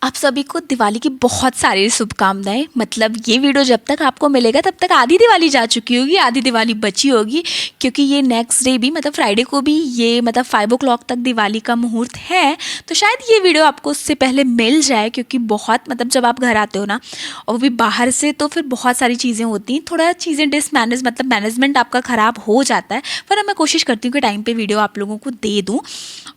आप सभी को दिवाली की बहुत सारी शुभकामनाएं। मतलब ये वीडियो जब तक आपको मिलेगा तब तक आधी दिवाली जा चुकी होगी, आधी दिवाली बची होगी, क्योंकि ये नेक्स्ट डे भी मतलब फ्राइडे को भी ये मतलब 5 o'clock तक दिवाली का मुहूर्त है। तो शायद ये वीडियो आपको उससे पहले मिल जाए, क्योंकि बहुत मतलब जब आप घर आते हो ना और वो भी बाहर से, तो फिर बहुत सारी चीज़ें होती हैं, थोड़ा चीज़ें डिसमैनेज मतलब मैनेजमेंट आपका ख़राब हो जाता है। पर मैं कोशिश करती हूँ कि टाइम पे वीडियो आप लोगों को दे दूँ।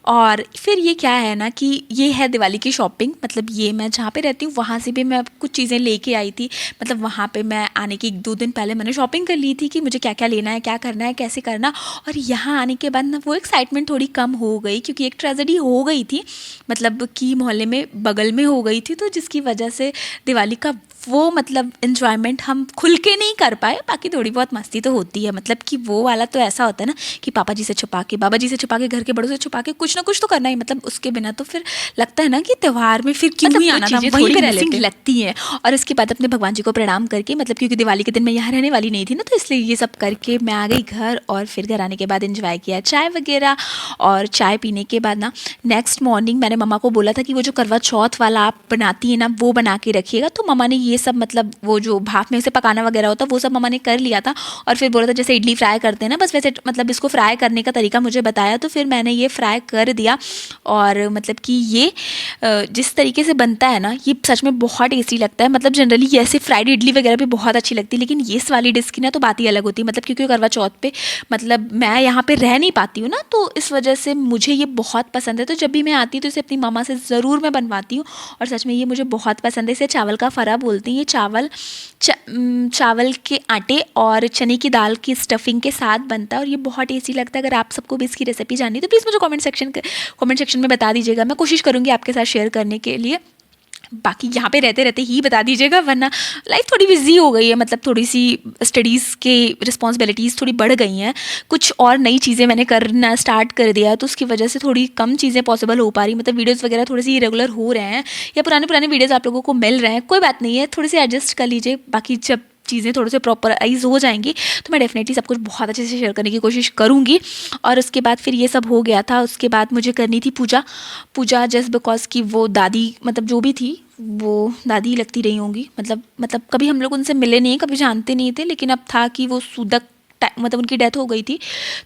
और फिर ये क्या है ना कि ये है दिवाली की शॉपिंग। मतलब ये मैं जहाँ पे रहती हूँ वहाँ से भी मैं कुछ चीज़ें लेके आई थी। मतलब वहाँ पे मैं आने के 1-2 दिन पहले मैंने शॉपिंग कर ली थी कि मुझे क्या क्या लेना है, क्या करना है, कैसे करना। और यहाँ आने के बाद ना वो एक्साइटमेंट थोड़ी कम हो गई, क्योंकि एक ट्रेजेडी हो गई थी, मतलब कि मोहल्ले में बगल में हो गई थी, तो जिसकी वजह से दिवाली का वो मतलब इन्जॉयमेंट हम खुल के नहीं कर पाए। बाकी थोड़ी बहुत मस्ती तो होती है, मतलब कि वो वाला तो ऐसा होता है ना कि पापा जी से छुपा के, बाबा जी से छुपा के, घर के बड़ों से छुपा के कुछ ना कुछ तो करना ही। मतलब उसके बिना तो फिर लगता है ना कि त्यौहार में फिर क्यों ही आना था, वहीं पे रह लेते लगती हैं। और इसके बाद अपने भगवान जी को प्रणाम करके, मतलब क्योंकि दिवाली के दिन मैं यहाँ रहने वाली नहीं थी ना, तो इसलिए ये सब करके मैं आ गई घर। और फिर घर आने के बाद एंजॉय किया चाय वगैरह। और चाय पीने के बाद ना नेक्स्ट मॉर्निंग मैंने मम्मा को बोला था कि वो जो करवा चौथ वाला आप बनाती है ना वो बना के रखिएगा। तो मम्मा ने ये सब मतलब वो जो भाप में उसे पकाना वगैरह होता है वो सब मम्मा ने कर लिया था। और फिर बोला था जैसे इडली फ्राई करते हैं ना, बस वैसे मतलब इसको फ्राई करने का तरीका मुझे बताया, तो फिर मैंने ये फ्राई कर दिया। और मतलब कि ये जिस तरीके से बनता है ना, ये सच में बहुत टेस्टी लगता है। मतलब जनरली ऐसे फ्राइड इडली वगैरह भी बहुत अच्छी लगती है, लेकिन ये इस वाली डिश की ना तो बात ही अलग होती है। मतलब क्योंकि करवा चौथ पे मतलब मैं यहाँ पे रह नहीं पाती हूँ ना, तो इस वजह से मुझे ये बहुत पसंद है। तो जब भी मैं आती हूँ तो इसे अपनी मामा से ज़रूर मैं बनवाती हूँ। और सच में ये मुझे बहुत पसंद है। इसे चावल का फरा बोलते हैं। ये चावल के आटे और चने की दाल की स्टफिंग के साथ बनता है, और ये बहुत टेस्टी लगता है। अगर आप सबको भी इसकी रेसिपी जाननी है तो प्लीज़ मुझे कमेंट सेक्शन में बता दीजिएगा। मैं कोशिश करूँगी आपके साथ शेयर करने के लिए। बाकी यहाँ पे रहते रहते ही बता दीजिएगा, वरना लाइफ थोड़ी बिजी हो गई है। मतलब थोड़ी सी स्टडीज़ के रिस्पॉन्सिबिलिटीज़ थोड़ी बढ़ गई हैं, कुछ और नई चीज़ें मैंने करना स्टार्ट कर दिया है, तो उसकी वजह से थोड़ी कम चीज़ें पॉसिबल हो पा रही। मतलब वीडियोज़ वगैरह थोड़े से इरेगुलर हो रहे हैं, या पुराने वीडियोज़ आप लोगों को मिल रहे हैं, कोई बात नहीं है, थोड़े से एडजस्ट कर लीजिए। बाकी जब चीज़ें थोड़े से प्रॉपराइज हो जाएंगी तो मैं डेफिनेटली सब कुछ बहुत अच्छे से शेयर करने की कोशिश करूँगी। और उसके बाद फिर ये सब हो गया था। उसके बाद मुझे करनी थी पूजा जस्ट बिकॉज कि वो दादी मतलब जो भी थी वो दादी लगती रही होंगी। मतलब कभी हम लोग उनसे मिले नहीं, कभी जानते नहीं थे, लेकिन अब था कि वो सूदक मतलब उनकी डेथ हो गई थी,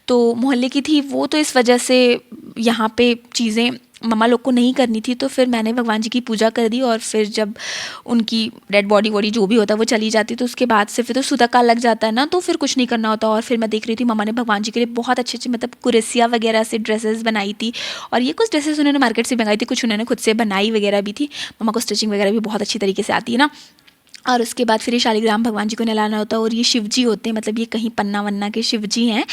तो मोहल्ले की थी वो, तो इस वजह से यहाँ पे चीज़ें मम्मा लोग को नहीं करनी थी। तो फिर मैंने भगवान जी की पूजा कर दी। और फिर जब उनकी डेड बॉडी वॉडी जो भी होता है वो चली जाती, तो उसके बाद से फिर तो सुतका लग जाता है ना, तो फिर कुछ नहीं करना होता। और फिर मैं देख रही थी मम्मा ने भगवान जी के लिए बहुत अच्छे अच्छे मतलब कुरेसिया वगैरह से ड्रेसेस बनाई थी। और ये कुछ ड्रेसेस उन्होंने मार्केट से मंगाई थी, कुछ उन्होंने खुद से बनाई वगैरह भी थी। मम्मा को स्टिचिंग वगैरह भी बहुत अच्छी तरीके से आती है ना। और उसके बाद फिर ये शालिग्राम भगवान जी को नहलाना होता है। और ये शिव जी होते हैं, मतलब ये कहीं पन्ना वन्ना के शिव जी हैं।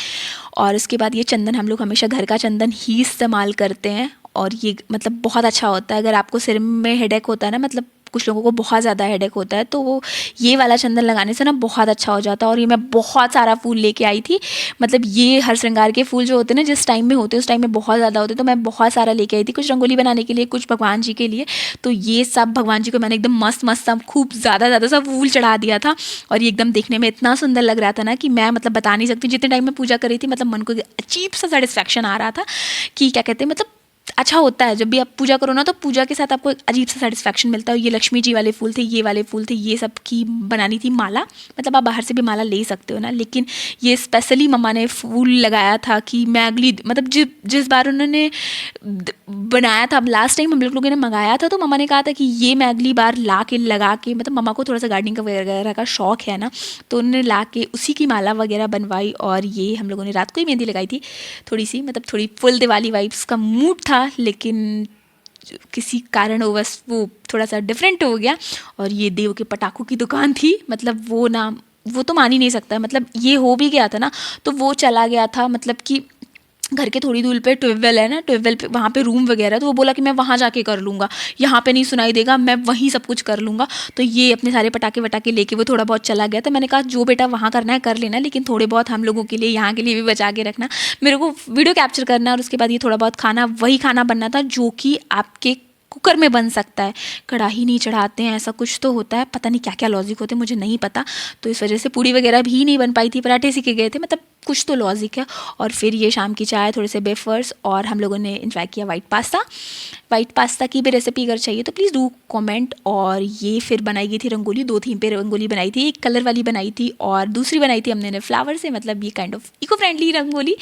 और उसके बाद ये चंदन हम लोग हमेशा घर का चंदन ही इस्तेमाल करते हैं, और ये मतलब बहुत अच्छा होता है। अगर आपको सिर में हेडेक होता है ना, मतलब कुछ लोगों को बहुत ज़्यादा हेडेक होता है, तो वो ये वाला चंदन लगाने से ना बहुत अच्छा हो जाता है। और ये मैं बहुत सारा फूल लेके आई थी। मतलब ये हर श्रृंगार के फूल जो होते हैं ना, जिस टाइम में होते हैं उस टाइम में बहुत ज़्यादा होते हैं, तो मैं बहुत सारा लेके आई थी, कुछ रंगोली बनाने के लिए, कुछ भगवान जी के लिए। तो ये सब भगवान जी को मैंने एकदम मस्त मस्त सब खूब ज़्यादा सा फूल चढ़ा दिया था। और ये एकदम देखने में इतना सुंदर लग रहा था ना कि मैं मतलब बता नहीं सकती। जितने टाइम में पूजा कर रही थी, मतलब मन को अजीब सा सेटिस्फैक्शन आ रहा था कि क्या कहते हैं, मतलब अच्छा होता है जब भी आप पूजा करो ना, तो पूजा के साथ आपको एक अजीब सा सेटिस्फैक्शन मिलता है। ये लक्ष्मी जी वाले फूल थे, ये वाले फूल थे, ये सब की बनानी थी माला। मतलब आप बाहर से भी माला ले सकते हो ना, लेकिन ये स्पेशली मम्मा ने फूल लगाया था कि मैं अगली मतलब जिस बार उन्होंने बनाया था, अब लास्ट टाइम हम लोगों ने मंगाया था, तो मम्मा ने कहा था कि ये मैं अगली बार ला के लगा के, मतलब मम्मा को थोड़ा सा गार्डनिंग का वगैरह का शौक है ना, तो उन्होंने ला के उसी की माला वगैरह बनवाई। और ये हम लोगों ने रात को ही मेहंदी लगाई थी थोड़ी सी, मतलब थोड़ी फुल दिवाली वाइब्स का मूड था, लेकिन किसी कारणवश वो थोड़ा सा डिफरेंट हो गया। और ये देव के पटाखों की दुकान थी, मतलब वो ना वो तो मान ही नहीं सकता। मतलब ये हो भी गया था ना, तो वो चला गया था, मतलब कि घर के थोड़ी दूर पे ट्यूबवेल है ना, ट्यूबवेल पे वहाँ पे रूम वगैरह, तो वो बोला कि मैं वहाँ जाके कर लूँगा, यहाँ पे नहीं सुनाई देगा, मैं वहीं सब कुछ कर लूँगा। तो ये अपने सारे पटाखे वटाखे लेके वो थोड़ा बहुत चला गया। तो मैंने कहा जो बेटा वहाँ करना है कर लेना, लेकिन थोड़े बहुत हम लोगों के लिए यहाँ के लिए भी बचा के रखना। मेरे को वीडियो कैप्चर करना, और उसके बाद ये थोड़ा बहुत खाना, वही खाना बनना था जो कि आपके कुकर में बन सकता है, कढ़ाई नहीं चढ़ाते हैं, ऐसा कुछ तो होता है, पता नहीं क्या क्या लॉजिक होते हैं, मुझे नहीं पता। तो इस वजह से पूड़ी वगैरह भी नहीं बन पाई थी, पराठे सीखे गए थे। मतलब कुछ तो लॉजिक है। और फिर ये शाम की चाय, थोड़े से वेफर्स, और हम लोगों ने इन्जॉय किया वाइट पास्ता की भी रेसिपी अगर चाहिए तो प्लीज़ डू कमेंट। और ये फिर बनाई गई थी रंगोली, 2 थीम पे रंगोली बनाई थी, एक कलर वाली बनाई थी और दूसरी बनाई थी हमने फ्लावर से, मतलब ये kind of eco friendly rangoli.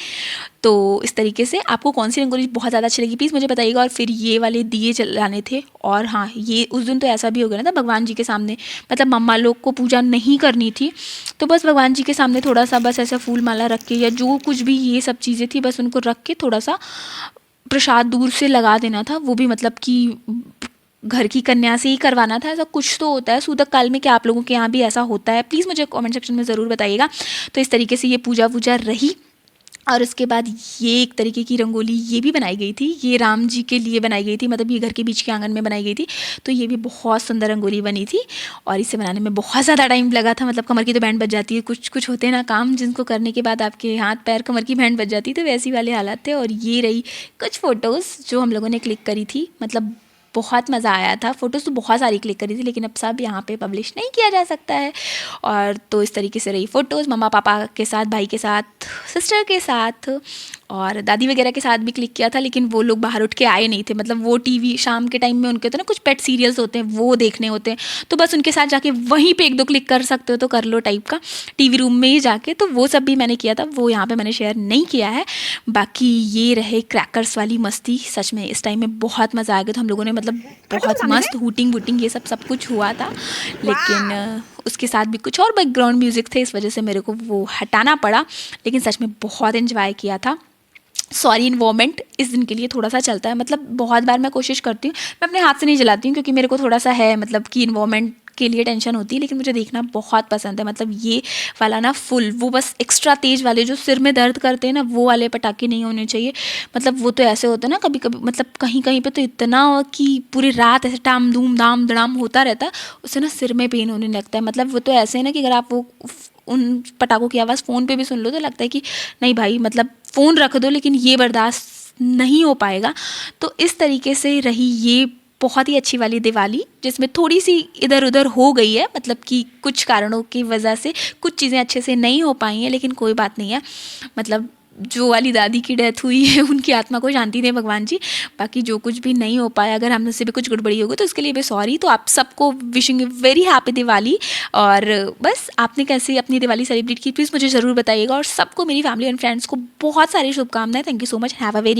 तो इस तरीके से आपको कौन सी रंगोली बहुत ज़्यादा अच्छी लगी प्लीज़ मुझे बताइएगा। और फिर ये वाले दिए जलाने थे। और हाँ, ये उस दिन तो ऐसा भी हो गया ना था भगवान जी के सामने, मतलब मम्मा लोग को पूजा नहीं करनी थी, तो बस भगवान जी के सामने थोड़ा सा बस ऐसा फूल माला रख के या जो कुछ भी ये सब चीज़ें थी बस उनको रख के थोड़ा सा प्रसाद दूर से लगा देना था। वो भी मतलब कि घर की कन्या से ही करवाना था। ऐसा कुछ तो होता है सूतक काल में, क्या आप लोगों के यहाँ भी ऐसा होता है? प्लीज़ मुझे कमेंट सेक्शन में ज़रूर बताइएगा। तो इस तरीके से ये पूजा वूजा रही। और उसके बाद ये एक तरीके की रंगोली ये भी बनाई गई थी, ये राम जी के लिए बनाई गई थी, मतलब ये घर के बीच के आंगन में बनाई गई थी। तो ये भी बहुत सुंदर रंगोली बनी थी और इसे बनाने में बहुत ज़्यादा टाइम लगा था, मतलब कमर की तो बैंड बज जाती है। कुछ कुछ होते हैं ना काम जिनको करने के बाद आपके हाथ पैर कमर की बैंड बज जाती है, तो वैसी वाले हालात थे। और ये रही कुछ फ़ोटोज़ जो हम लोगों ने क्लिक करी थी, मतलब बहुत मज़ा आया था। फ़ोटोज़ तो बहुत सारी क्लिक करी थी लेकिन अब सब यहाँ पे पब्लिश नहीं किया जा सकता है। और तो इस तरीके से रही फ़ोटोज़, मम्मा पापा के साथ, भाई के साथ, सिस्टर के साथ और दादी वगैरह के साथ भी क्लिक किया था। लेकिन वो लोग बाहर उठ के आए नहीं थे, मतलब वो टीवी शाम के टाइम में उनके तो ना कुछ पेट सीरियल्स होते हैं वो देखने होते हैं, तो बस उनके साथ जाके वहीं पे 1-2 क्लिक कर सकते हो तो कर लो टाइप का, टीवी रूम में ही जाके। तो वो सब भी मैंने किया था, वो यहाँ पे मैंने शेयर नहीं किया है। बाकी ये रहे क्रैकर्स वाली मस्ती, सच में इस टाइम में बहुत मज़ा आ गया था हम लोगों ने, मतलब बहुत मस्त हूटिंग वूटिंग ये सब कुछ हुआ था। लेकिन उसके साथ भी कुछ और बैकग्राउंड म्यूज़िक थे, इस वजह से मेरे को वो हटाना पड़ा। लेकिन सच में बहुत एंजॉय किया था। सॉरी इन्वॉल्वमेंट इस दिन के लिए थोड़ा सा चलता है, मतलब बहुत बार मैं कोशिश करती हूँ, मैं अपने हाथ से नहीं जलाती हूँ क्योंकि मेरे को थोड़ा सा है मतलब कि इन्वॉल्वमेंट के लिए टेंशन होती है। लेकिन मुझे देखना बहुत पसंद है, मतलब ये वाला ना फुल, वो बस एक्स्ट्रा तेज़ वाले जो सिर में दर्द करते हैं ना वो वाले पटाखे नहीं होने चाहिए। मतलब वो तो ऐसे होते हैं ना कभी कभी, मतलब कहीं कहीं पे तो इतना कि पूरी रात ऐसे टाम धूम धाम धड़ाम होता रहता है, उससे ना सिर में पेन होने लगता है। मतलब वो तो ऐसे है ना कि अगर आप वो उन पटाखों की आवाज़ फ़ोन पे भी सुन लो तो लगता है कि नहीं भाई, मतलब फ़ोन रख दो, लेकिन ये बर्दाश्त नहीं हो पाएगा। तो इस तरीके से रही ये बहुत ही अच्छी वाली दिवाली, जिसमें थोड़ी सी इधर उधर हो गई है, मतलब कि कुछ कारणों की वजह से कुछ चीज़ें अच्छे से नहीं हो पाई हैं, लेकिन कोई बात नहीं है। मतलब जो वाली दादी की डेथ हुई है उनकी आत्मा को शांति दें भगवान जी। बाकी जो कुछ भी नहीं हो पाया, अगर हम से भी कुछ गड़बड़ी होगी तो उसके लिए भी सॉरी। तो आप सबको विशिंग वेरी हैप्पी दिवाली। और बस आपने कैसे अपनी दिवाली सेलिब्रेट की प्लीज़ मुझे ज़रूर बताइएगा। और सबको, मेरी फैमिली एंड फ्रेंड्स को बहुत सारी शुभकामनाएं। Thank you so much, have a very